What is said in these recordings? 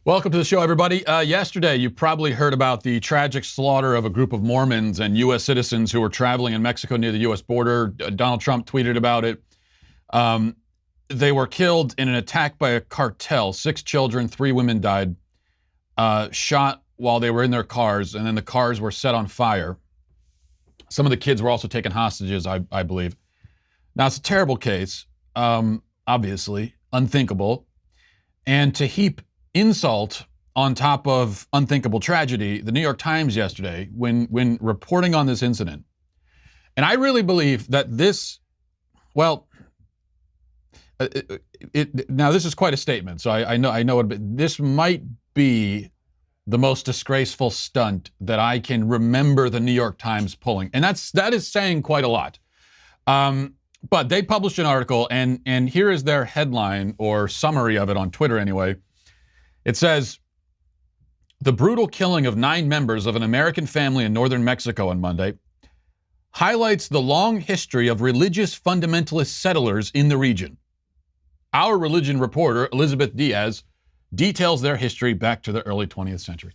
Welcome to the show, everybody. Yesterday, you probably heard about the tragic slaughter of a group of Mormons and U.S. citizens who were traveling in Mexico near the U.S. border. Donald Trump tweeted about it. They were killed in an attack by a cartel. 6 children, 3 women died, shot while they were in their cars, and then the cars were set on fire. Some of the kids were also taken hostages, I believe. Now, it's a terrible case, obviously, unthinkable. And to heap insult on top of unthinkable tragedy, the New York Times yesterday, when reporting on this incident, and I really believe that this, well, now this is quite a statement, so I know it, but this might be the most disgraceful stunt that I can remember the New York Times pulling, and that is saying quite a lot. But they published an article, and here is their headline or summary of it on Twitter anyway. It says, the brutal killing of 9 members of an American family in northern Mexico on Monday highlights the long history of religious fundamentalist settlers in the region. Our religion reporter, Elizabeth Diaz, details their history back to the early 20th century.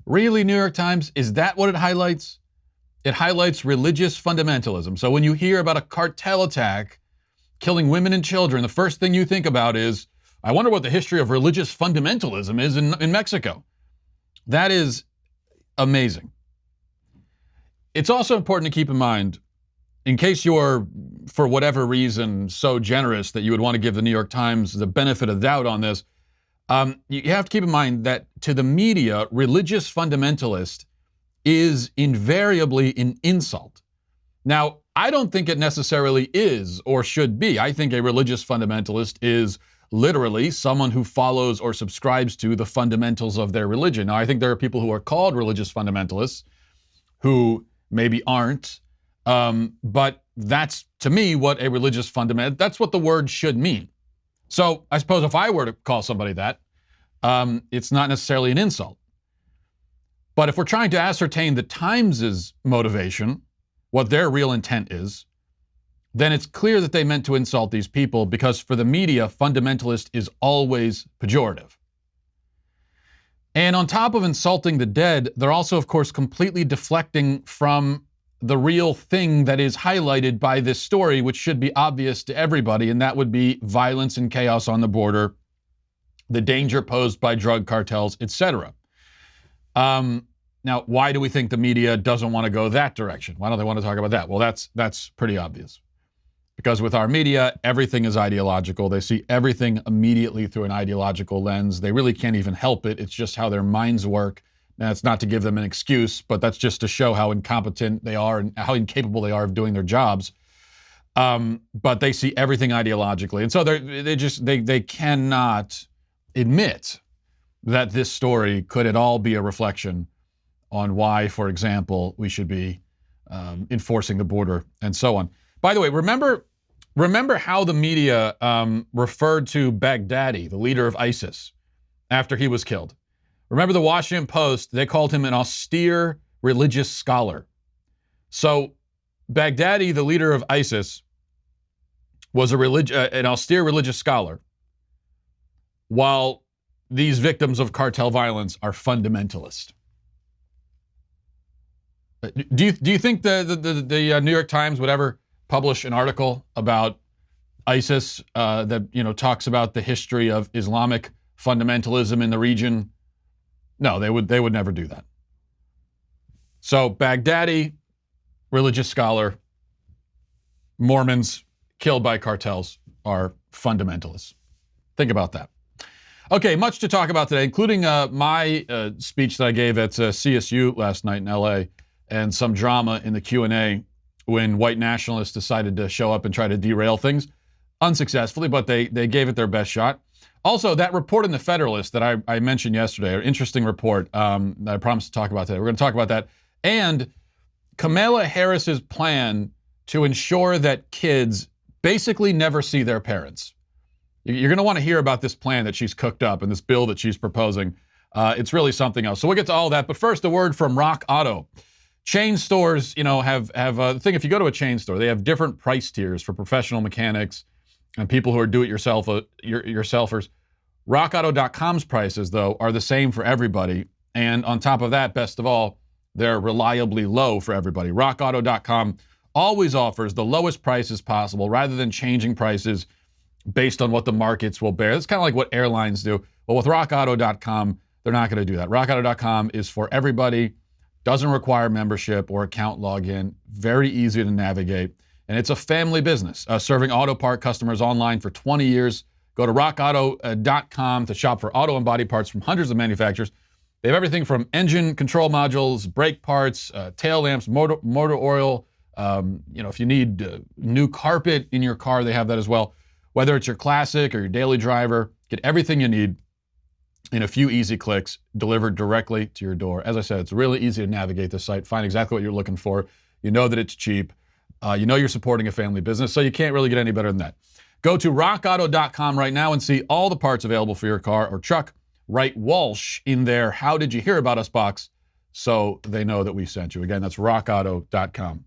Really, New York Times? Is that what it highlights? It highlights religious fundamentalism. So when you hear about a cartel attack killing women and children, the first thing you think about is, I wonder what the history of religious fundamentalism is in Mexico. That is amazing. It's also important to keep in mind, in case you're, for whatever reason, so generous that you would want to give the New York Times the benefit of the doubt on this, you have to keep in mind that to the media, religious fundamentalist is invariably an insult. Now, I don't think it necessarily is or should be. I think a religious fundamentalist is literally someone who follows or subscribes to the fundamentals of their religion. Now, I think there are people who are called religious fundamentalists who maybe aren't, but that's, to me, what a religious fundamental, that's what the word should mean. So I suppose if I were to call somebody that, it's not necessarily an insult. But if we're trying to ascertain the Times' motivation, what their real intent is, then it's clear that they meant to insult these people, because for the media, fundamentalist is always pejorative. And on top of insulting the dead, they're also, of course, completely deflecting from the real thing that is highlighted by this story, which should be obvious to everybody, and that would be violence and chaos on the border, the danger posed by drug cartels, etc. Now, why do we think the media doesn't want to go that direction? Why don't they want to talk about that? Well, that's pretty obvious. Because with our media, everything is ideological. They see everything immediately through an ideological lens. They really can't even help it. It's just how their minds work. Now, it's not to give them an excuse, but that's just to show how incompetent they are and how incapable they are of doing their jobs. But they see everything ideologically. And so they cannot admit that this story could at all be a reflection on why, for example, we should be enforcing the border and so on. By the way, remember how the media referred to Baghdadi, the leader of ISIS, after he was killed. Remember the Washington Post, they called him an austere religious scholar. So Baghdadi, the leader of ISIS, was an austere religious scholar, while these victims of cartel violence are fundamentalist. Do you think the New York Times would ever publish an article about ISIS that talks about the history of Islamic fundamentalism in the region? No, they would never do that. So Baghdadi, religious scholar, Mormons killed by cartels are fundamentalists. Think about that. Okay, much to talk about today, including my speech that I gave at CSU last night in LA, and some drama in the Q&A when white nationalists decided to show up and try to derail things, unsuccessfully, but they gave it their best shot. Also, that report in the Federalist that I mentioned yesterday, an interesting report that I promised to talk about today. We're going to talk about that. And Kamala Harris's plan to ensure that kids basically never see their parents. You're going to want to hear about this plan that she's cooked up and this bill that she's proposing. It's really something else. So we'll get to all that. But first, a word from Rock Auto. Chain stores, have a thing. If you go to a chain store, they have different price tiers for professional mechanics and people who are do-it-yourselfers. RockAuto.com's prices, though, are the same for everybody. And on top of that, best of all, they're reliably low for everybody. RockAuto.com always offers the lowest prices possible rather than changing prices based on what the markets will bear. It's kind of like what airlines do. But with RockAuto.com, they're not going to do that. RockAuto.com is for everybody, doesn't require membership or account login, very easy to navigate. And it's a family business, serving auto part customers online for 20 years. Go to rockauto.com to shop for auto and body parts from hundreds of manufacturers. They have everything from engine control modules, brake parts, tail lamps, motor oil. If you need new carpet in your car, they have that as well. Whether it's your classic or your daily driver, get everything you need in a few easy clicks delivered directly to your door. As I said, it's really easy to navigate the site, find exactly what you're looking for. You know that it's cheap. You know you're supporting a family business, so you can't really get any better than that. Go to rockauto.com right now and see all the parts available for your car or truck. Write Walsh in their How Did You Hear About Us box so they know that we sent you. Again, that's rockauto.com.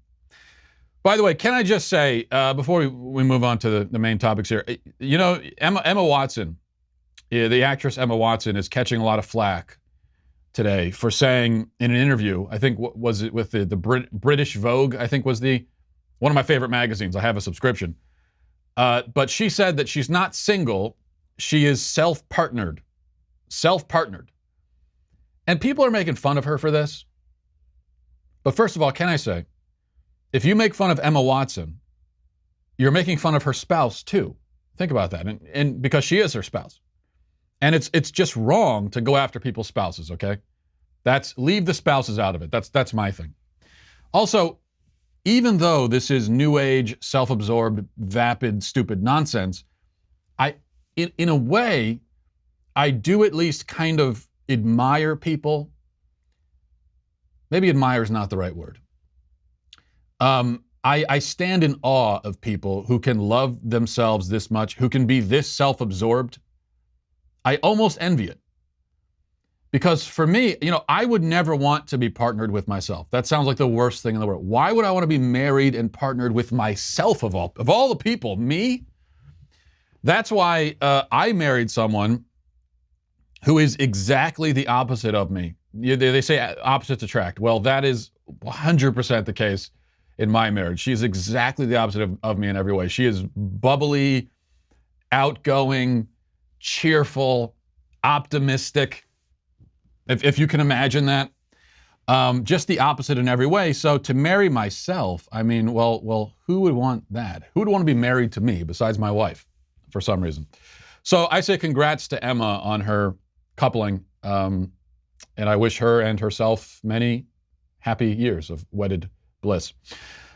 By the way, can I just say, before we move on to the main topics here, you know, Emma Watson, the actress Emma Watson, is catching a lot of flack today for saying in an interview, I think, was it with the British Vogue, I think was one of my favorite magazines. I have a subscription. But she said that she's not single, she is self-partnered. Self-partnered. And people are making fun of her for this. But first of all, can I say, if you make fun of Emma Watson, you're making fun of her spouse too. Think about that. And because she is her spouse. And it's just wrong to go after people's spouses, okay? Leave the spouses out of it. That's my thing. Also, even though this is new age, self-absorbed, vapid, stupid nonsense, in a way, I do at least kind of admire people. Maybe admire is not the right word. I stand in awe of people who can love themselves this much, who can be this self-absorbed. I almost envy it. Because for me, I would never want to be partnered with myself. That sounds like the worst thing in the world. Why would I want to be married and partnered with myself of all the people? Me? That's why I married someone who is exactly the opposite of me. They say opposites attract. Well, that is 100% the case in my marriage. She is exactly the opposite of me in every way. She is bubbly, outgoing, cheerful, optimistic, if you can imagine that. Just the opposite in every way. So to marry myself, I mean, well, who would want that? Who would want to be married to me besides my wife for some reason? So I say congrats to Emma on her coupling, and I wish her and herself many happy years of wedded bliss.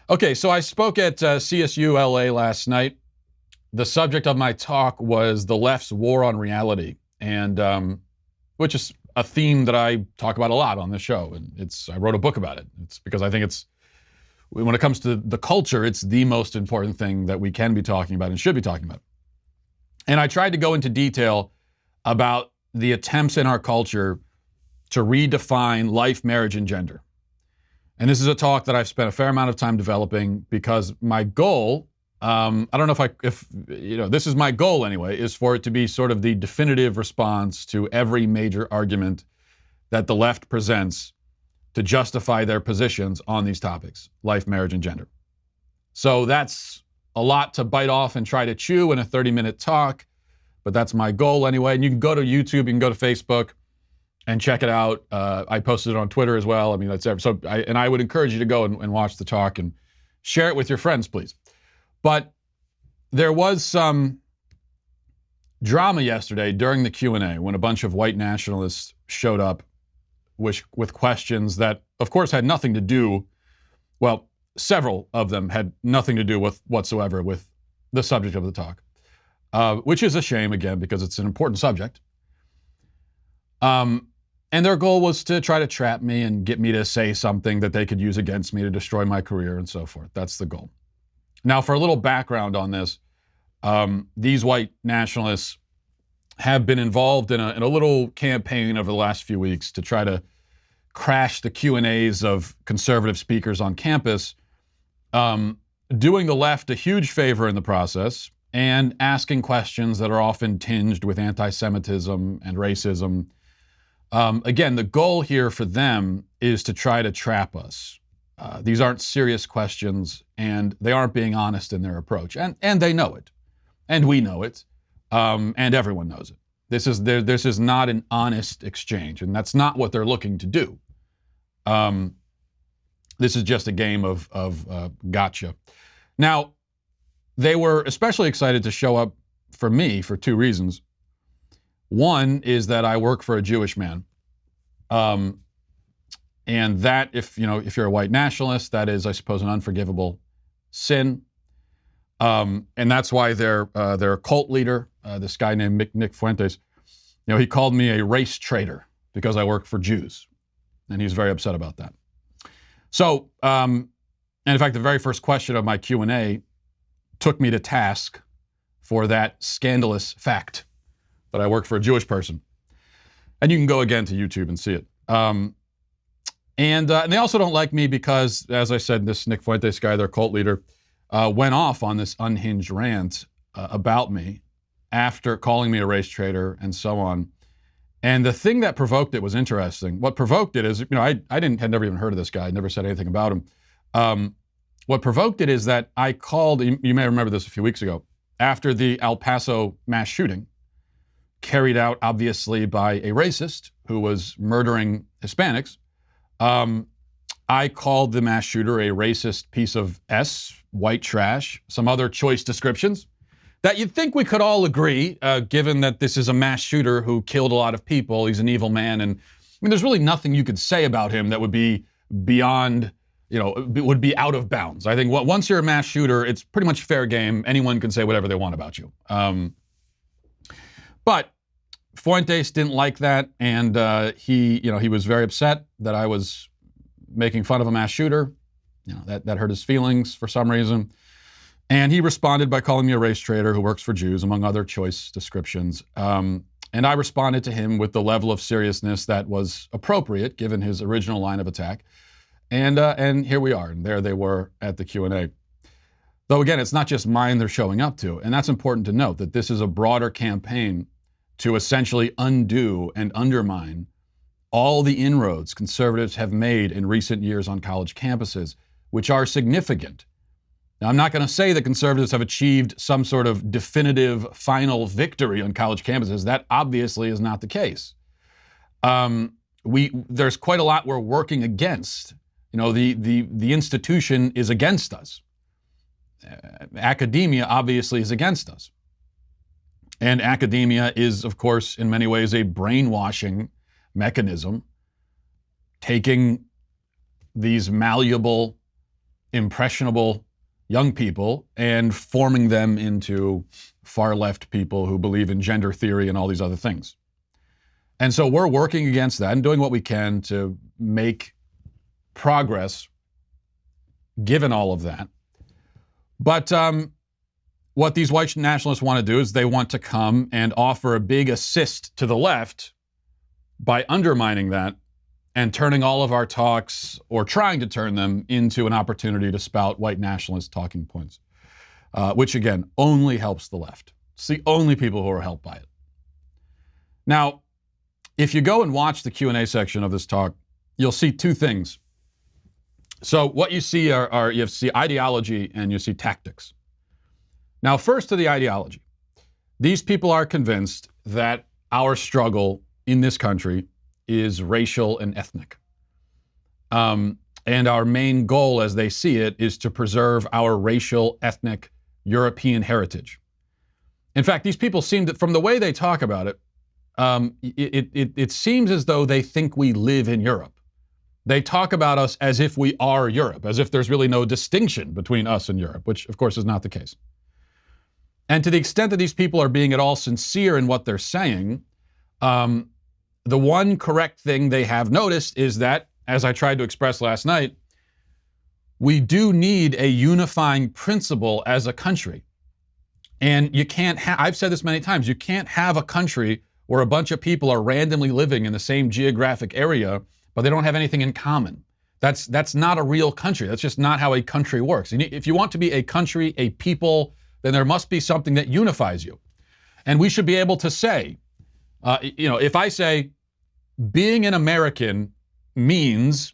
Okay, so I spoke at CSU LA last night. The subject of my talk was the left's war on reality, and which is a theme that I talk about a lot on this show, and I wrote a book about it. It's because I think when it comes to the culture, it's the most important thing that we can be talking about and should be talking about. And I tried to go into detail about the attempts in our culture to redefine life, marriage, and gender. And this is a talk that I've spent a fair amount of time developing because my goal, I don't know if this is my goal anyway, is for it to be sort of the definitive response to every major argument that the left presents to justify their positions on these topics, life, marriage, and gender. So that's a lot to bite off and try to chew in a 30-minute talk, but that's my goal anyway. And you can go to YouTube, you can go to Facebook and check it out. I posted it on Twitter as well. I mean, I would encourage you to go and watch the talk and share it with your friends, please. But there was some drama yesterday during the Q&A when a bunch of white nationalists showed up with questions that, of course, had nothing to do, well, several of them had nothing to do whatsoever with the subject of the talk, which is a shame, again, because it's an important subject. And their goal was to try to trap me and get me to say something that they could use against me to destroy my career and so forth. That's the goal. Now, for a little background on this, these white nationalists have been involved in a little campaign over the last few weeks to try to crash the Q&As of conservative speakers on campus, doing the left a huge favor in the process and asking questions that are often tinged with anti-Semitism and racism. Again, the goal here for them is to try to trap us. These aren't serious questions, and they aren't being honest in their approach. And they know it. And we know it. And everyone knows it. This is not an honest exchange, and that's not what they're looking to do. This is just a game of gotcha. Now, they were especially excited to show up for me for two reasons. One is that I work for a Jewish man. And that, if you're a white nationalist, that is, I suppose, an unforgivable sin. And that's why their cult leader, this guy named Nick Fuentes, he called me a race traitor because I work for Jews. And he's very upset about that. So, and in fact, the very first question of my Q&A took me to task for that scandalous fact that I work for a Jewish person. And you can go again to YouTube and see it. And they also don't like me because, as I said, this Nick Fuentes guy, their cult leader, went off on this unhinged rant about me after calling me a race traitor and so on. And the thing that provoked it was interesting. What provoked it is, I had never even heard of this guy. I never said anything about him. What provoked it is that I called, you may remember this a few weeks ago, after the El Paso mass shooting, carried out obviously by a racist who was murdering Hispanics. I called the mass shooter a racist piece of white trash, some other choice descriptions that you'd think we could all agree, given that this is a mass shooter who killed a lot of people. He's an evil man. And there's really nothing you could say about him that would be beyond, would be out of bounds. I think once you're a mass shooter, it's pretty much fair game. Anyone can say whatever they want about you. But Fuentes didn't like that, and he was very upset that I was making fun of a mass shooter. That hurt his feelings for some reason. And he responded by calling me a race traitor who works for Jews, among other choice descriptions. And I responded to him with the level of seriousness that was appropriate given his original line of attack. And here we are, and there they were at the Q&A. Though again, it's not just mine they're showing up to, and that's important to note that this is a broader campaign to essentially undo and undermine all the inroads conservatives have made in recent years on college campuses, which are significant. Now, I'm not going to say that conservatives have achieved some sort of definitive final victory on college campuses. That obviously is not the case. There's quite a lot we're working against. The institution is against us. Academia obviously is against us. And academia is, of course, in many ways a brainwashing mechanism, taking these malleable, impressionable young people and forming them into far-left people who believe in gender theory and all these other things. And so we're working against that and doing what we can to make progress given all of that. But what these white nationalists want to do is they want to come and offer a big assist to the left by undermining that and turning all of our talks, or trying to turn them, into an opportunity to spout white nationalist talking points, which again, only helps the left. It's the only people who are helped by it. Now, if you go and watch the Q&A section of this talk, you'll see two things. So what you see you see ideology and you see tactics. Now, first to the ideology. These people are convinced that our struggle in this country is racial and ethnic. And our main goal, as they see it, is to preserve our racial, ethnic, European heritage. In fact, these people seem to, from the way they talk about it, it seems as though they think we live in Europe. They talk about us as if we are Europe, as if there's really no distinction between us and Europe, which of course is not the case. And to the extent that these people are being at all sincere in what they're saying, the one correct thing they have noticed is that, as I tried to express last night, we do need a unifying principle as a country. And you can't I've said this many times, you can't have a country where a bunch of people are randomly living in the same geographic area, but they don't have anything in common. That's not a real country. That's just not how a country works. And if you want to be a country, a people then there must be something that unifies you. And we should be able to say, if I say being an American means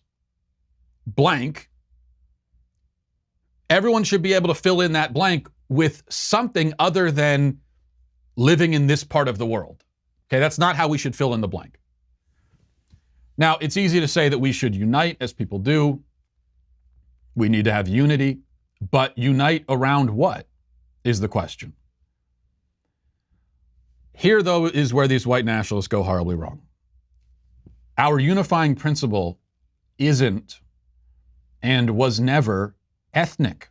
blank, everyone should be able to fill in that blank with something other than living in this part of the world. Okay, that's not how we should fill in the blank. Now, it's easy to say that we should unite, as people do. We need to have unity, but unite around what is the question. Here, though, is where these white nationalists go horribly wrong. Our unifying principle isn't and was never ethnic.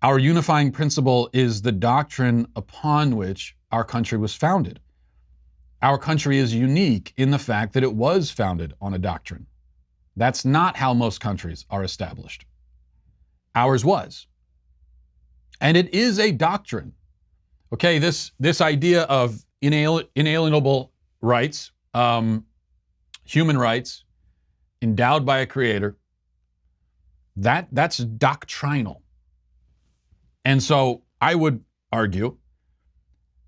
Our unifying principle is the doctrine upon which our country was founded. Our country is unique in the fact that it was founded on a doctrine. That's not how most countries are established. Ours was. And it is a doctrine. Okay, this idea of inalienable rights, human rights, endowed by a creator, that's doctrinal. And so I would argue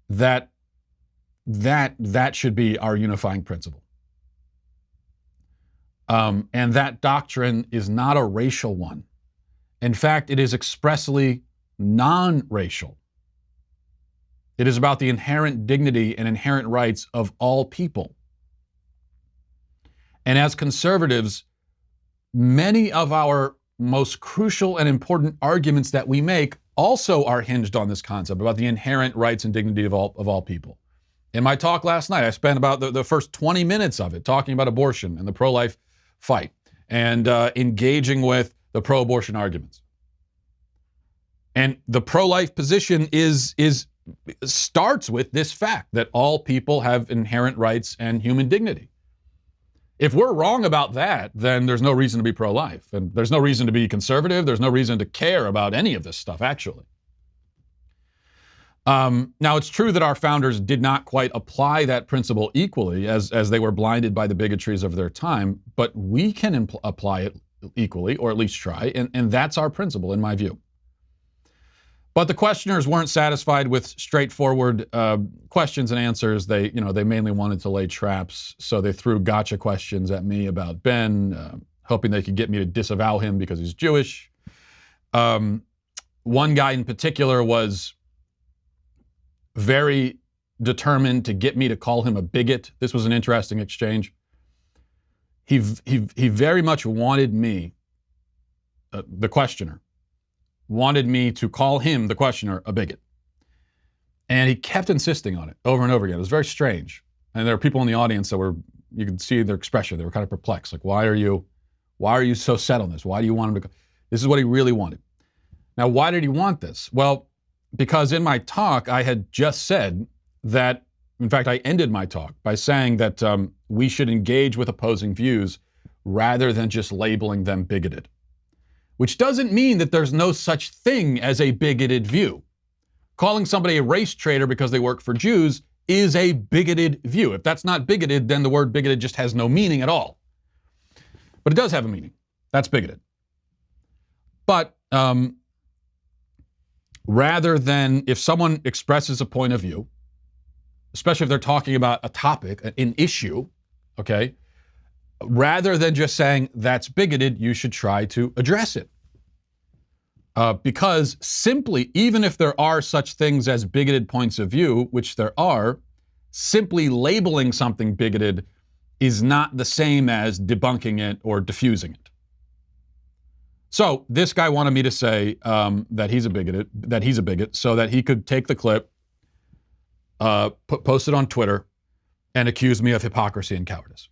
that should be our unifying principle. And that doctrine is not a racial one. In fact, it is expressly non-racial. It is about the inherent dignity and inherent rights of all people. And as conservatives, many of our most crucial and important arguments that we make also are hinged on this concept about the inherent rights and dignity of all people. In my talk last night, I spent about the first 20 minutes of it talking about abortion and the pro-life fight and engaging with the pro-abortion arguments. And the pro-life position starts with this fact that all people have inherent rights and human dignity. If we're wrong about that, then there's no reason to be pro-life, and there's no reason to be conservative. There's no reason to care about any of this stuff, actually. Now, it's true that our founders did not quite apply that principle equally as they were blinded by the bigotries of their time, but we can apply it equally, or at least try, and that's our principle, in my view. But the questioners weren't satisfied with straightforward questions and answers. They mainly wanted to lay traps, so they threw gotcha questions at me about Ben, hoping they could get me to disavow him because he's Jewish. One guy in particular was very determined to get me to call him a bigot. This was an interesting exchange. He very much wanted me, the questioner, wanted me to call him, the questioner, a bigot. And he kept insisting on it over and over again. It was very strange. And there were people in the audience that you could see their expression. They were kind of perplexed. Like, why are you so set on this? Why do you want him to? This is what he really wanted. Now, why did he want this? Well, because in my talk, I had just said that, in fact, I ended my talk by saying that we should engage with opposing views rather than just labeling them bigoted. Which doesn't mean that there's no such thing as a bigoted view. Calling somebody a race traitor because they work for Jews is a bigoted view. If that's not bigoted, then the word bigoted just has no meaning at all. But it does have a meaning. That's bigoted. But rather than, if someone expresses a point of view, especially if they're talking about a topic, an issue, okay, rather than just saying that's bigoted, you should try to address it. Because simply, even if there are such things as bigoted points of view, which there are, simply labeling something bigoted is not the same as debunking it or diffusing it. So this guy wanted me to say that he's a bigot, so that he could take the clip, post it on Twitter, and accuse me of hypocrisy and cowardice.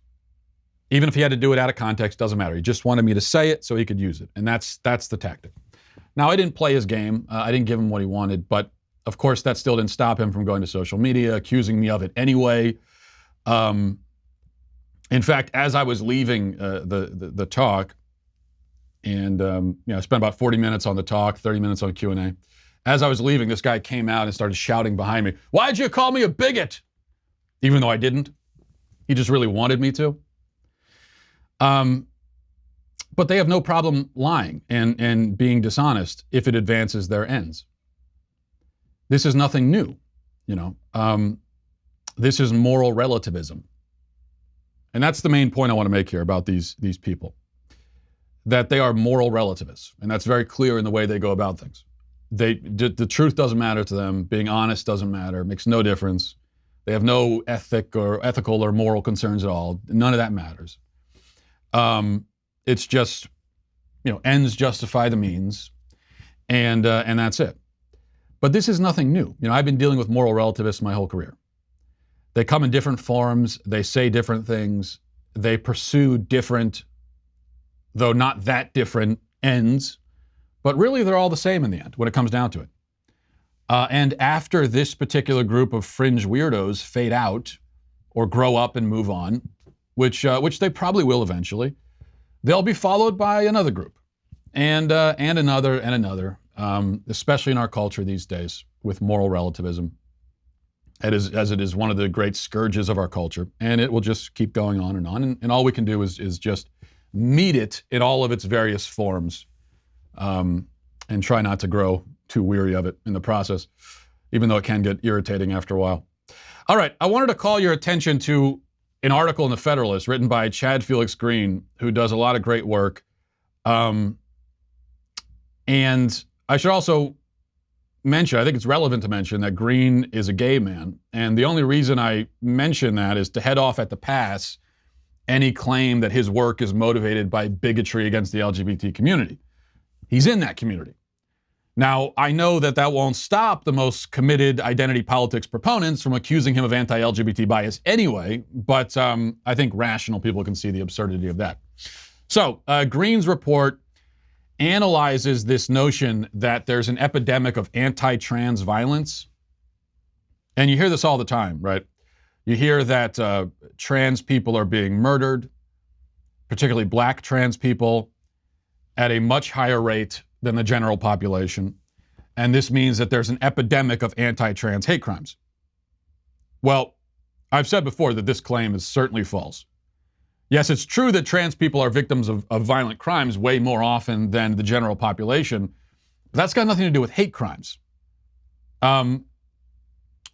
Even if he had to do it out of context, doesn't matter. He just wanted me to say it so he could use it. And that's the tactic. Now, I didn't play his game. I didn't give him what he wanted. But, of course, that still didn't stop him from going to social media, accusing me of it anyway. In fact, as I was leaving the talk, and I spent about 40 minutes on the talk, 30 minutes on Q&A. As I was leaving, this guy came out and started shouting behind me, "Why'd you call me a bigot?" Even though I didn't. He just really wanted me to. But they have no problem lying and being dishonest if it advances their ends. This is nothing new, this is moral relativism. And that's the main point I want to make here about these people, that they are moral relativists. And that's very clear in the way they go about things. The truth doesn't matter to them. Being honest doesn't matter. Makes no difference. They have no ethical or moral concerns at all. None of that matters. It's just, ends justify the means, and that's it. But this is nothing new. I've been dealing with moral relativists my whole career. They come in different forms. They say different things. They pursue different, though not that different, ends. But really, they're all the same in the end when it comes down to it. And after this particular group of fringe weirdos fade out or grow up and move on, which they probably will eventually, they'll be followed by another group and another and another, especially in our culture these days with moral relativism, as it is one of the great scourges of our culture. And it will just keep going on. And all we can do is just meet it in all of its various forms, and try not to grow too weary of it in the process, even though it can get irritating after a while. All right, I wanted to call your attention to an article in the Federalist written by Chad Felix Green, who does a lot of great work. And I should also mention, I think it's relevant to mention, that Green is a gay man. And the only reason I mention that is to head off at the pass any claim that his work is motivated by bigotry against the LGBT community. He's in that community. Now, I know that won't stop the most committed identity politics proponents from accusing him of anti-LGBT bias anyway, but I think rational people can see the absurdity of that. So, Green's report analyzes this notion that there's an epidemic of anti-trans violence. And you hear this all the time, right? You hear that trans people are being murdered, particularly black trans people, at a much higher rate than the general population. And this means that there's an epidemic of anti-trans hate crimes. Well, I've said before that this claim is certainly false. Yes, it's true that trans people are victims of violent crimes way more often than the general population, but that's got nothing to do with hate crimes. And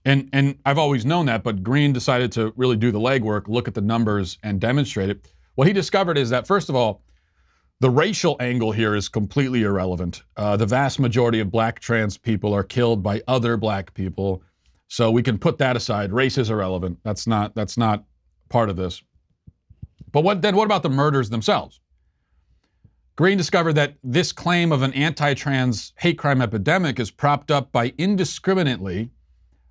I've always known that, but Green decided to really do the legwork, look at the numbers, and demonstrate it. What he discovered is that, first of all, the racial angle here is completely irrelevant. The vast majority of black trans people are killed by other black people, so we can put that aside. Race is irrelevant. That's not part of this. But what about the murders themselves? Green discovered that this claim of an anti-trans hate crime epidemic is propped up by indiscriminately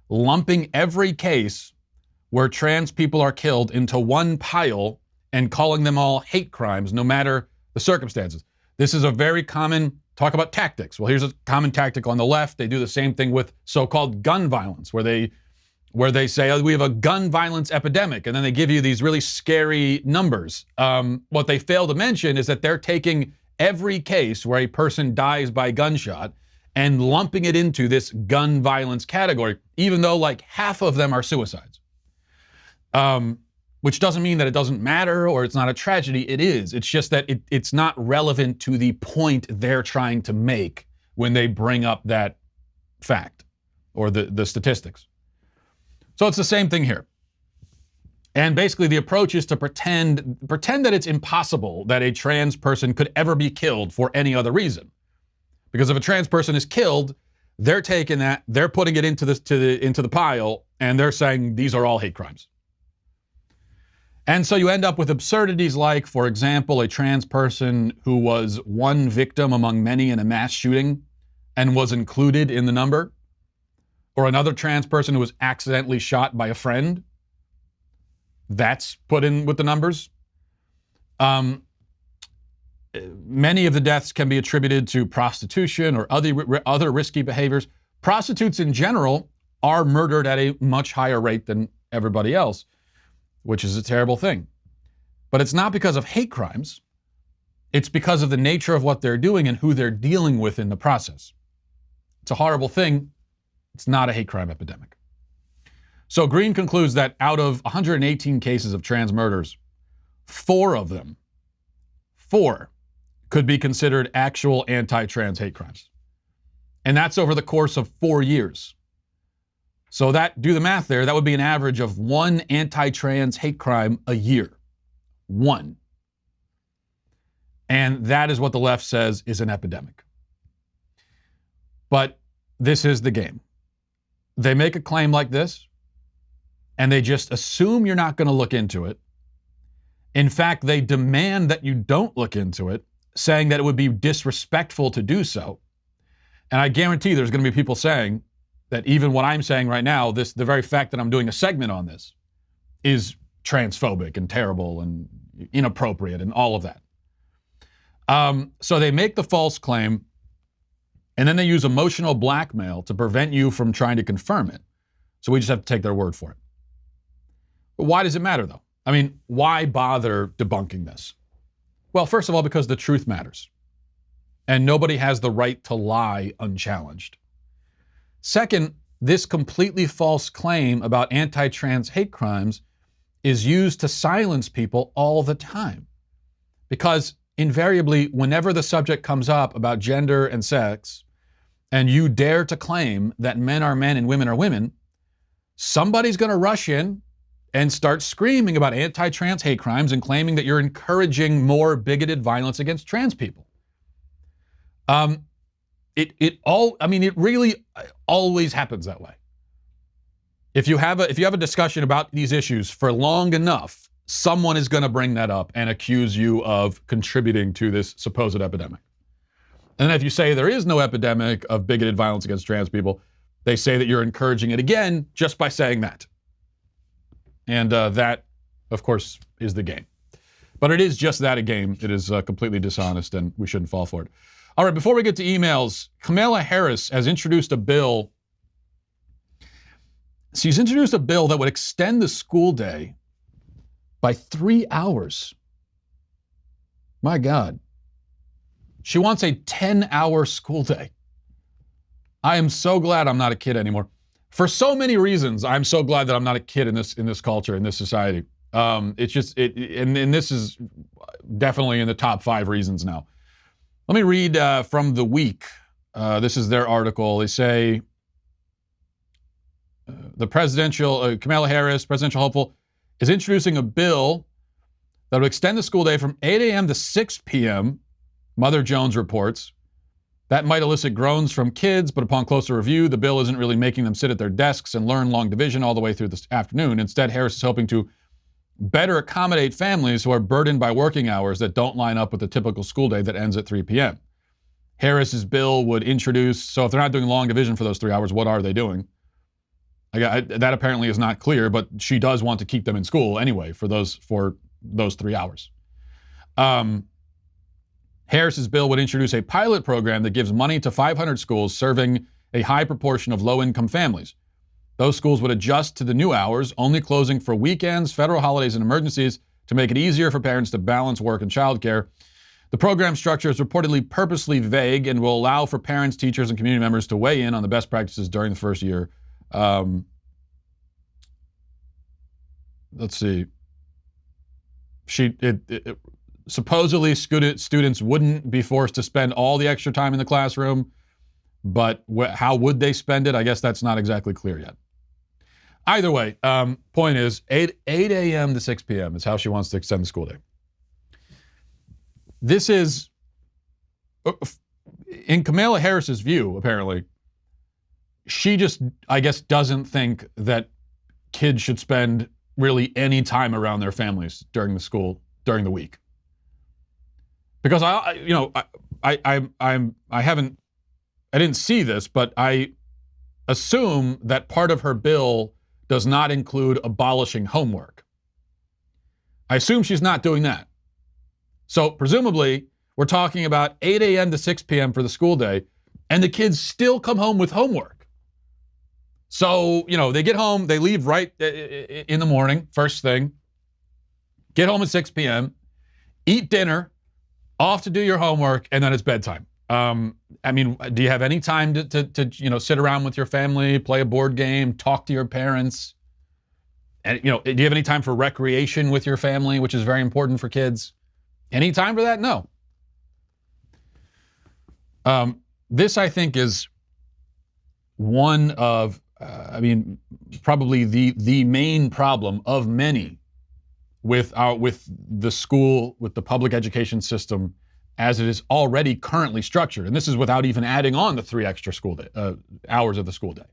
lumping every case where trans people are killed into one pile and calling them all hate crimes, no matter the circumstances. This is a very common, talk about tactics. Well, here's a common tactic on the left. They do the same thing with so-called gun violence, where they say, oh, we have a gun violence epidemic, and then they give you these really scary numbers. What they fail to mention is that they're taking every case where a person dies by gunshot and lumping it into this gun violence category, even though like half of them are suicides. Which doesn't mean that it doesn't matter or it's not a tragedy. It is. It's just that it's not relevant to the point they're trying to make when they bring up that fact or the statistics. So it's the same thing here. And basically the approach is to pretend that it's impossible that a trans person could ever be killed for any other reason. Because if a trans person is killed, they're taking that, they're putting it into the pile, and they're saying these are all hate crimes. And so you end up with absurdities like, for example, a trans person who was one victim among many in a mass shooting and was included in the number, or another trans person who was accidentally shot by a friend. That's put in with the numbers. Many of the deaths can be attributed to prostitution or other risky behaviors. Prostitutes in general are murdered at a much higher rate than everybody else, which is a terrible thing. But it's not because of hate crimes. It's because of the nature of what they're doing and who they're dealing with in the process. It's a horrible thing. It's not a hate crime epidemic. So Green concludes that out of 118 cases of trans murders, 4 of them, 4, could be considered actual anti-trans hate crimes. And that's over the course of 4 years. So do the math there, that would be an average of 1 anti-trans hate crime a year. 1. And that is what the left says is an epidemic. But this is the game. They make a claim like this, and they just assume you're not going to look into it. In fact, they demand that you don't look into it, saying that it would be disrespectful to do so. And I guarantee there's going to be people saying that even what I'm saying right now, the very fact that I'm doing a segment on this is transphobic and terrible and inappropriate and all of that. So they make the false claim, and then they use emotional blackmail to prevent you from trying to confirm it. So we just have to take their word for it. But why does it matter, though? I mean, why bother debunking this? Well, first of all, because the truth matters. And nobody has the right to lie unchallenged. Second, this completely false claim about anti-trans hate crimes is used to silence people all the time. Because invariably, whenever the subject comes up about gender and sex, and you dare to claim that men are men and women are women, somebody's going to rush in and start screaming about anti-trans hate crimes and claiming that you're encouraging more bigoted violence against trans people. It really always happens that way. If you have a discussion about these issues for long enough, someone is going to bring that up and accuse you of contributing to this supposed epidemic. And then if you say there is no epidemic of bigoted violence against trans people, they say that you're encouraging it again just by saying that. And that, of course, is the game. But it is just that, a game. It is completely dishonest, and we shouldn't fall for it. All right, before we get to emails, Kamala Harris has introduced a bill. She's introduced a bill that would extend the school day by 3 hours. My God. She wants a 10-hour school day. I am so glad I'm not a kid anymore. For so many reasons, I'm so glad that I'm not a kid in this culture, in this society. And this is definitely in the top 5 reasons now. Let me read from The Week. This is their article. They say Kamala Harris, presidential hopeful, is introducing a bill that would extend the school day from 8 a.m. to 6 p.m., Mother Jones reports. That might elicit groans from kids, but upon closer review, the bill isn't really making them sit at their desks and learn long division all the way through this afternoon. Instead, Harris is hoping to better accommodate families who are burdened by working hours that don't line up with the typical school day that ends at 3 p.m. Harris's bill would introduce, so if they're not doing long division for those 3 hours, what are they doing? That apparently is not clear, but she does want to keep them in school anyway for those 3 hours. Harris's bill would introduce a pilot program that gives money to 500 schools serving a high proportion of low-income families. Those schools would adjust to the new hours, only closing for weekends, federal holidays, and emergencies to make it easier for parents to balance work and childcare. The program structure is reportedly purposely vague and will allow for parents, teachers, and community members to weigh in on the best practices during the first year. Let's see. Supposedly, students wouldn't be forced to spend all the extra time in the classroom, but how would they spend it? I guess that's not exactly clear yet. Either way, point is 8 a.m. to 6 p.m. is how she wants to extend the school day. This is, in Kamala Harris's view, apparently, she just, I guess, doesn't think that kids should spend really any time around their families during the week. Because I didn't see this, but I assume that part of her bill does not include abolishing homework. I assume she's not doing that. So presumably, we're talking about 8 a.m. to 6 p.m. for the school day, and the kids still come home with homework. So, they get home, they leave right in the morning, first thing, get home at 6 p.m., eat dinner, off to do your homework, and then it's bedtime. Do you have any time to sit around with your family, play a board game, talk to your parents? And, do you have any time for recreation with your family, which is very important for kids? Any time for that? No. This, I think, is one of I mean, probably the main problem of many with the school, with the public education system as it is already currently structured. And this is without even adding on the 3 extra school day, hours of the school day,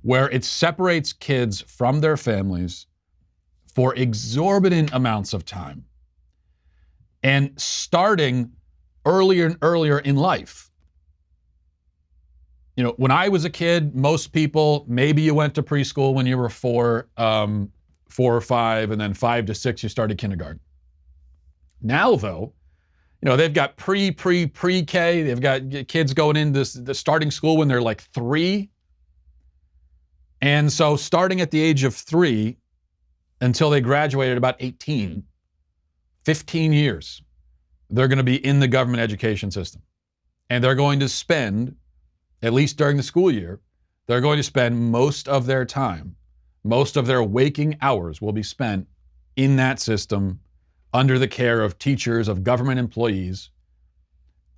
where it separates kids from their families for exorbitant amounts of time, and starting earlier and earlier in life. You know, when I was a kid, most people, maybe you went to preschool when you were 4 or 5, and then 5 to 6, you started kindergarten. Now, though, you know, they've got pre-K, they've got kids going into the starting school when they're like 3. And so starting at the age of 3 until they graduated about 18, 15 years, they're going to be in the government education system. And they're going to spend, at least during the school year, they're going to spend most of their time, most of their waking hours will be spent in that system under the care of teachers, of government employees,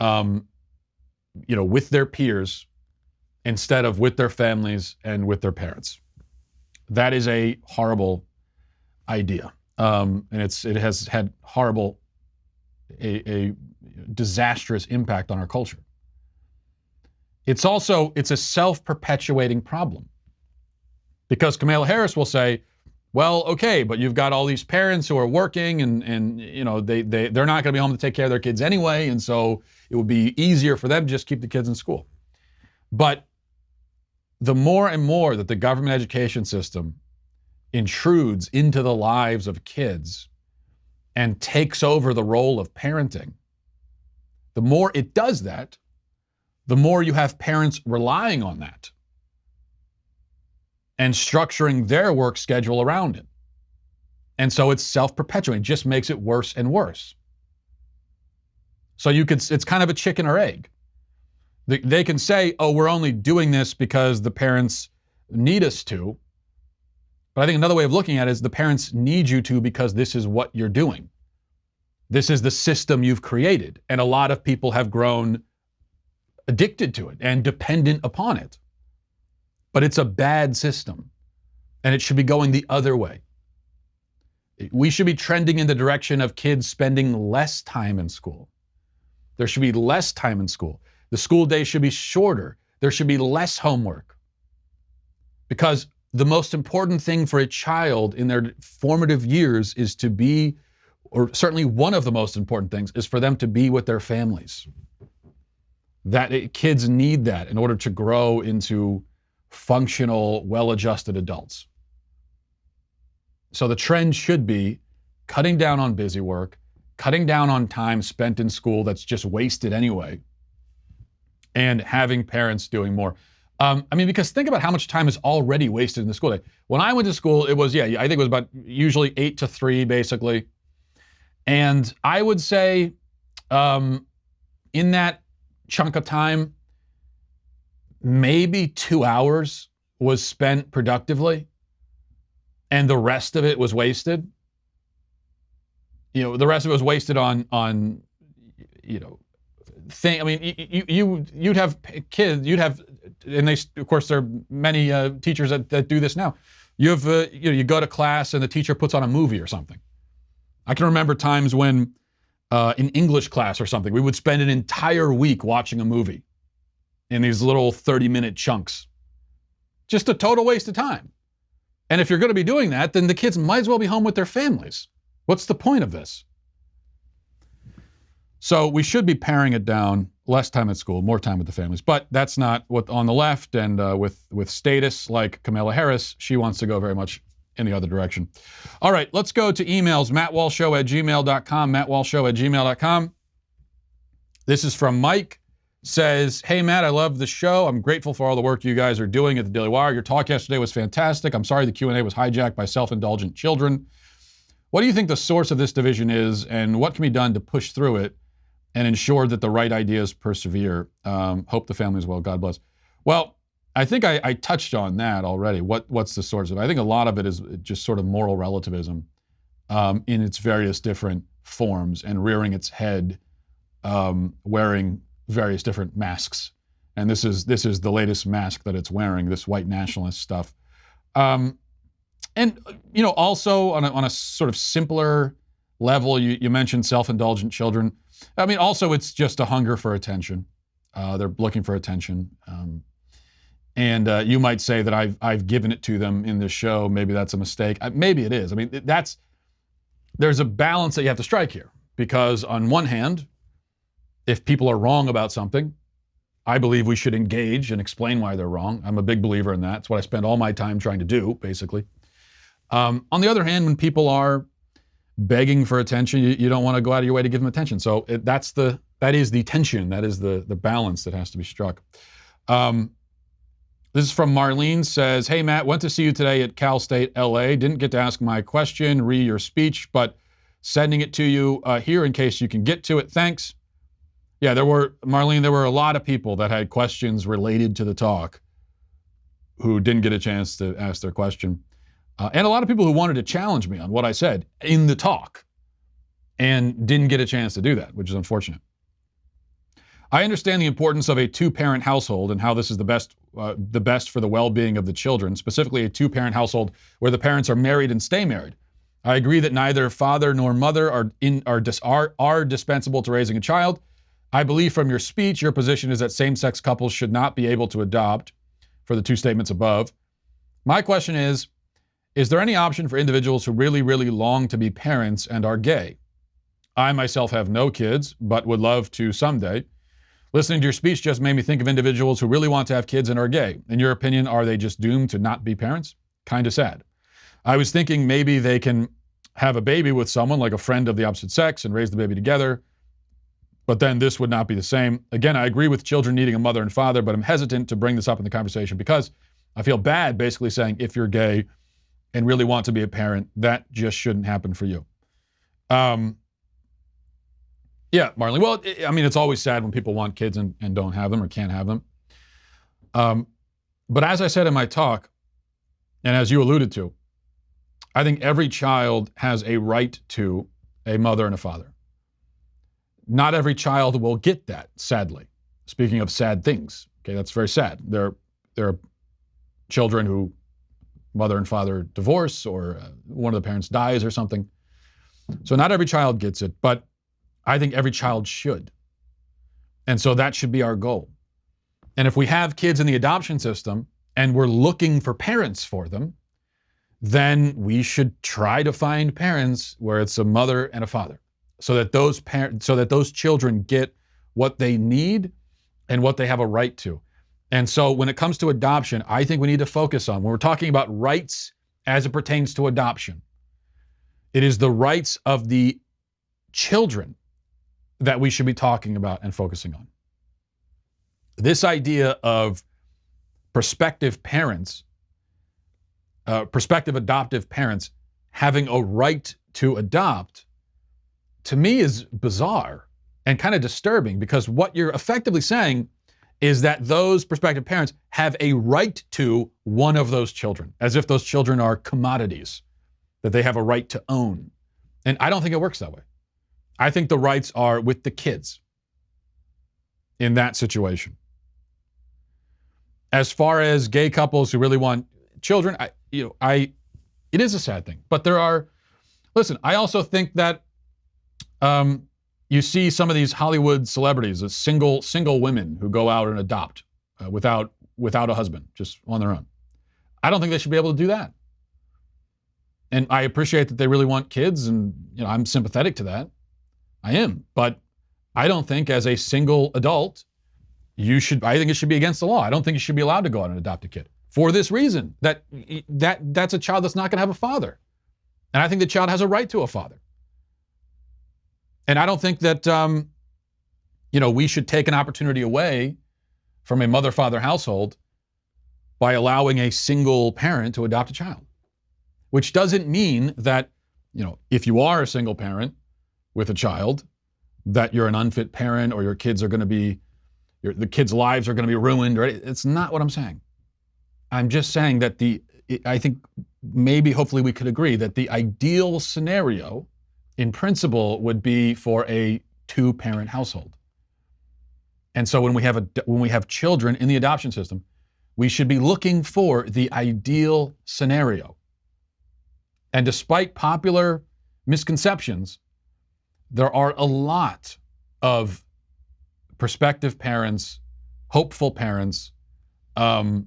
you know, with their peers instead of with their families and with their parents. That is a horrible idea. And it has had a disastrous impact on our culture. It's a self-perpetuating problem, because Kamala Harris will say, well, okay, but you've got all these parents who are working, and you know, they're not going to be home to take care of their kids anyway, and so it would be easier for them to just keep the kids in school. But the more and more that the government education system intrudes into the lives of kids and takes over the role of parenting, the more it does that, the more you have parents relying on that and structuring their work schedule around it. And so it's self-perpetuating, it just makes it worse and worse. So it's kind of a chicken or egg. They can say, oh, we're only doing this because the parents need us to. But I think another way of looking at it is the parents need you to because this is what you're doing. This is the system you've created. And a lot of people have grown addicted to it and dependent upon it. But it's a bad system, and it should be going the other way. We should be trending in the direction of kids spending less time in school. There should be less time in school. The school day should be shorter. There should be less homework. Because the most important thing for a child in their formative years is to be, or certainly one of the most important things, is for them to be with their families. Kids need that in order to grow into functional, well-adjusted adults. So the trend should be cutting down on busy work, cutting down on time spent in school that's just wasted anyway, and having parents doing more. I mean, because think about how much time is already wasted in the school day. When I went to school, it was, I think it was about usually 8 to 3, basically. And I would say in that chunk of time, maybe 2 hours was spent productively, and the rest of it was wasted. You know, the rest of it was wasted on you know, I mean, you'd have kids, and they, of course, there are many teachers that do this now. You have, you go to class and the teacher puts on a movie or something. I can remember times when in English class or something, we would spend an entire week watching a movie in these little 30-minute chunks. Just a total waste of time. And if you're going to be doing that, then the kids might as well be home with their families. What's the point of this? So we should be paring it down, less time at school, more time with the families. But that's not what on the left, and with status like Kamala Harris, she wants to go very much in the other direction. All right, let's go to emails. mattwalshshow@gmail.com, mattwalshshow@gmail.com. This is from Mike. Says, hey, Matt, I love the show. I'm grateful for all the work you guys are doing at the Daily Wire. Your talk yesterday was fantastic. I'm sorry the Q&A was hijacked by self-indulgent children. What do you think the source of this division is, and what can be done to push through it and ensure that the right ideas persevere? Hope the family is well. God bless. Well, I think I touched on that already. What's the source of it? I think a lot of it is just sort of moral relativism in its various different forms, and rearing its head, wearing various different masks And this is the latest mask that it's wearing, this white nationalist stuff. And also on a sort of simpler level, you mentioned self-indulgent children. I mean, also it's just a hunger for attention. They're looking for attention. And you might say that I've given it to them in this show. Maybe that's a mistake. Maybe it is. I mean, there's a balance that you have to strike here. Because on one hand, if people are wrong about something, I believe we should engage and explain why they're wrong. I'm a big believer in that. It's what I spend all my time trying to do, basically. On the other hand, when people are begging for attention, you don't want to go out of your way to give them attention. So that is the tension. That is the balance that has to be struck. This is from Marlene, says, hey, Matt, went to see you today at Cal State LA. Didn't get to ask my question, read your speech, but sending it to you here in case you can get to it. Thanks. Yeah, Marlene, there were a lot of people that had questions related to the talk who didn't get a chance to ask their question. And a lot of people who wanted to challenge me on what I said in the talk and didn't get a chance to do that, which is unfortunate. I understand the importance of a two-parent household and how this is the best for the well-being of the children, specifically a two-parent household where the parents are married and stay married. I agree that neither father nor mother are dispensable to raising a child. I believe from your speech, your position is that same-sex couples should not be able to adopt for the two statements above. My question is there any option for individuals who really, really long to be parents and are gay? I myself have no kids, but would love to someday. Listening to your speech just made me think of individuals who really want to have kids and are gay. In your opinion, are they just doomed to not be parents? Kind of sad. I was thinking maybe they can have a baby with someone like a friend of the opposite sex and raise the baby together. But then this would not be the same. Again, I agree with children needing a mother and father, but I'm hesitant to bring this up in the conversation because I feel bad basically saying if you're gay and really want to be a parent, that just shouldn't happen for you. Yeah, Marlene. Well, I mean, it's always sad when people want kids and don't have them or can't have them. But as I said in my talk, and as you alluded to, I think every child has a right to a mother and a father. Not every child will get that, sadly. Speaking of sad things, okay, that's very sad. There are children who mother and father divorce or one of the parents dies or something. So not every child gets it, but I think every child should. And so that should be our goal. And if we have kids in the adoption system and we're looking for parents for them, then we should try to find parents where it's a mother and a father. So that those children get what they need and what they have a right to. And so when it comes to adoption, I think we need to focus on, when we're talking about rights as it pertains to adoption, it is the rights of the children that we should be talking about and focusing on. This idea of prospective parents, prospective adoptive parents having a right to adopt, to me is bizarre and kind of disturbing, because what you're effectively saying is that those prospective parents have a right to one of those children, as if those children are commodities that they have a right to own. And I don't think it works that way. I think the rights are with the kids in that situation. As far as gay couples who really want children, it is a sad thing. But listen, I also think that you see some of these Hollywood celebrities, single women who go out and adopt without a husband, just on their own. I don't think they should be able to do that. And I appreciate that they really want kids, and I'm sympathetic to that. I am, but I don't think as a single adult, I think it should be against the law. I don't think you should be allowed to go out and adopt a kid for this reason, that's a child that's not going to have a father. And I think the child has a right to a father. And I don't think that, we should take an opportunity away from a mother-father household by allowing a single parent to adopt a child. Which doesn't mean that, if you are a single parent with a child, that you're an unfit parent or your kids are going to be, the kids' lives are going to be ruined. Or it's not what I'm saying. I'm just saying that I think maybe hopefully we could agree that the ideal scenario in principle would be for a two-parent household. And so when we have children in the adoption system, we should be looking for the ideal scenario. And despite popular misconceptions, there are a lot of prospective parents, hopeful parents, who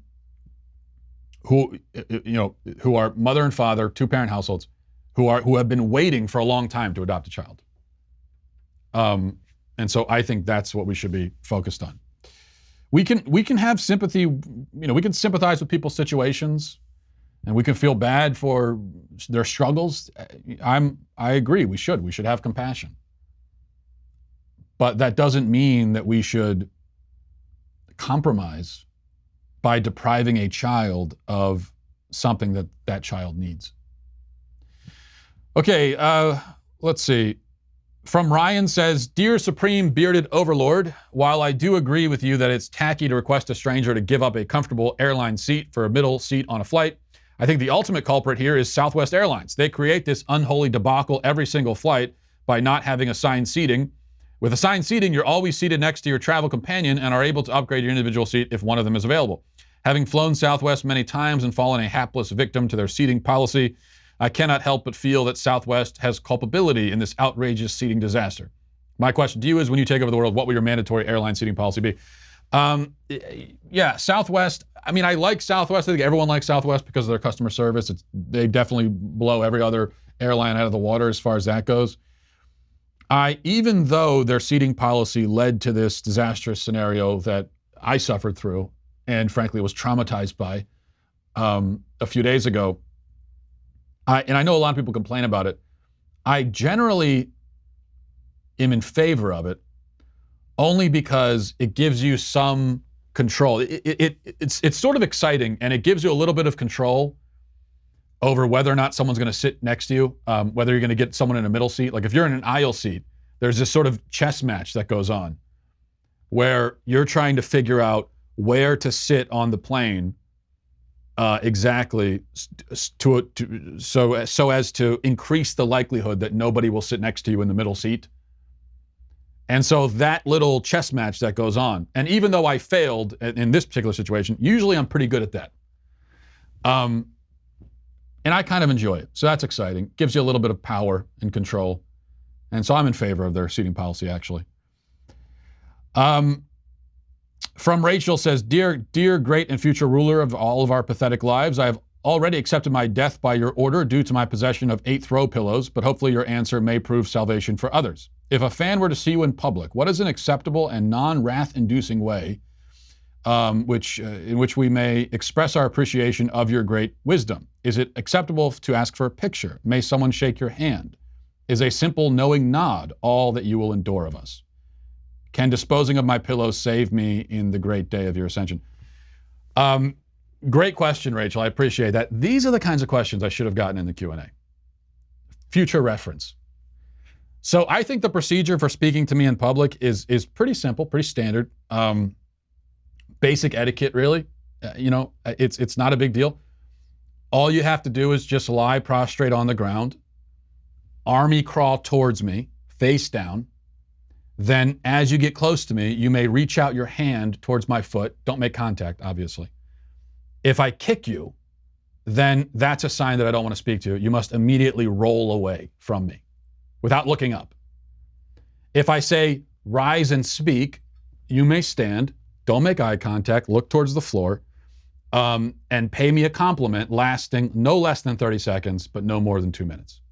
are mother and father, two-parent households, who have been waiting for a long time to adopt a child. And so I think that's what we should be focused on. We can have sympathy, we can sympathize with people's situations, and we can feel bad for their struggles. I agree, we should have compassion. But that doesn't mean that we should compromise by depriving a child of something that that child needs. Okay, let's see. From Ryan says, Dear Supreme Bearded Overlord, while I do agree with you that it's tacky to request a stranger to give up a comfortable airline seat for a middle seat on a flight, I think the ultimate culprit here is Southwest Airlines. They create this unholy debacle every single flight by not having assigned seating. With assigned seating, you're always seated next to your travel companion and are able to upgrade your individual seat if one of them is available. Having flown Southwest many times and fallen a hapless victim to their seating policy, I cannot help but feel that Southwest has culpability in this outrageous seating disaster. My question to you is, when you take over the world, what will your mandatory airline seating policy be? Yeah, Southwest, I mean, I like Southwest. I think everyone likes Southwest because of their customer service. They definitely blow every other airline out of the water as far as that goes. Even though their seating policy led to this disastrous scenario that I suffered through and frankly was traumatized by a few days ago, and I know a lot of people complain about it, I generally am in favor of it only because it gives you some control. It's sort of exciting, and it gives you a little bit of control over whether or not someone's going to sit next to you, whether you're going to get someone in a middle seat. Like if you're in an aisle seat, there's this sort of chess match that goes on where you're trying to figure out where to sit on the plane exactly so as to increase the likelihood that nobody will sit next to you in the middle seat. And so that little chess match that goes on, and even though I failed in this particular situation, usually I'm pretty good at that. And I kind of enjoy it. So that's exciting. Gives you a little bit of power and control. And so I'm in favor of their seating policy, actually. From Rachel says, Dear great and future ruler of all of our pathetic lives, I have already accepted my death by your order due to my possession of 8 throw pillows, but hopefully your answer may prove salvation for others. If a fan were to see you in public, what is an acceptable and non-wrath-inducing way in which we may express our appreciation of your great wisdom? Is it acceptable to ask for a picture? May someone shake your hand? Is a simple knowing nod all that you will endure of us? Can disposing of my pillows save me in the great day of your ascension? Great question, Rachel. I appreciate that. These are the kinds of questions I should have gotten in the Q&A. Future reference. So I think the procedure for speaking to me in public is pretty simple, pretty standard. Basic etiquette, really. It's not a big deal. All you have to do is just lie prostrate on the ground, army crawl towards me, face down. Then as you get close to me, you may reach out your hand towards my foot. Don't make contact, obviously. If I kick you, then that's a sign that I don't want to speak to you. You must immediately roll away from me without looking up. If I say, rise and speak, you may stand, don't make eye contact, look towards the floor, and pay me a compliment lasting no less than 30 seconds, but no more than 2 minutes.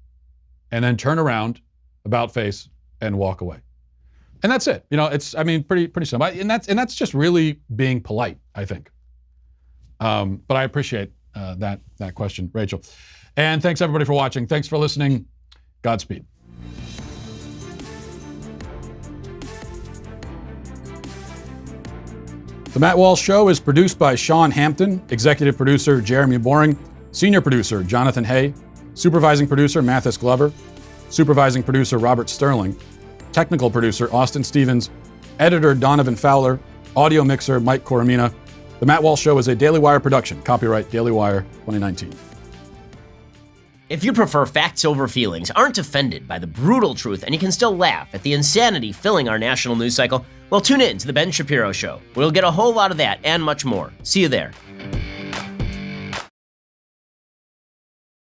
And then turn around, about face, and walk away. And that's it. Pretty simple. And that's just really being polite, I think. But I appreciate that question, Rachel. And thanks everybody for watching. Thanks for listening. Godspeed. The Matt Walsh Show is produced by Sean Hampton, executive producer Jeremy Boring, senior producer Jonathan Hay, supervising producer Mathis Glover, supervising producer Robert Sterling, technical producer Austin Stevens, editor Donovan Fowler, audio mixer Mike Coromina. The Matt Walsh Show is a Daily Wire production. Copyright Daily Wire 2019. If you prefer facts over feelings, aren't offended by the brutal truth, and you can still laugh at the insanity filling our national news cycle, well, tune in to The Ben Shapiro Show. We'll get a whole lot of that and much more. See you there.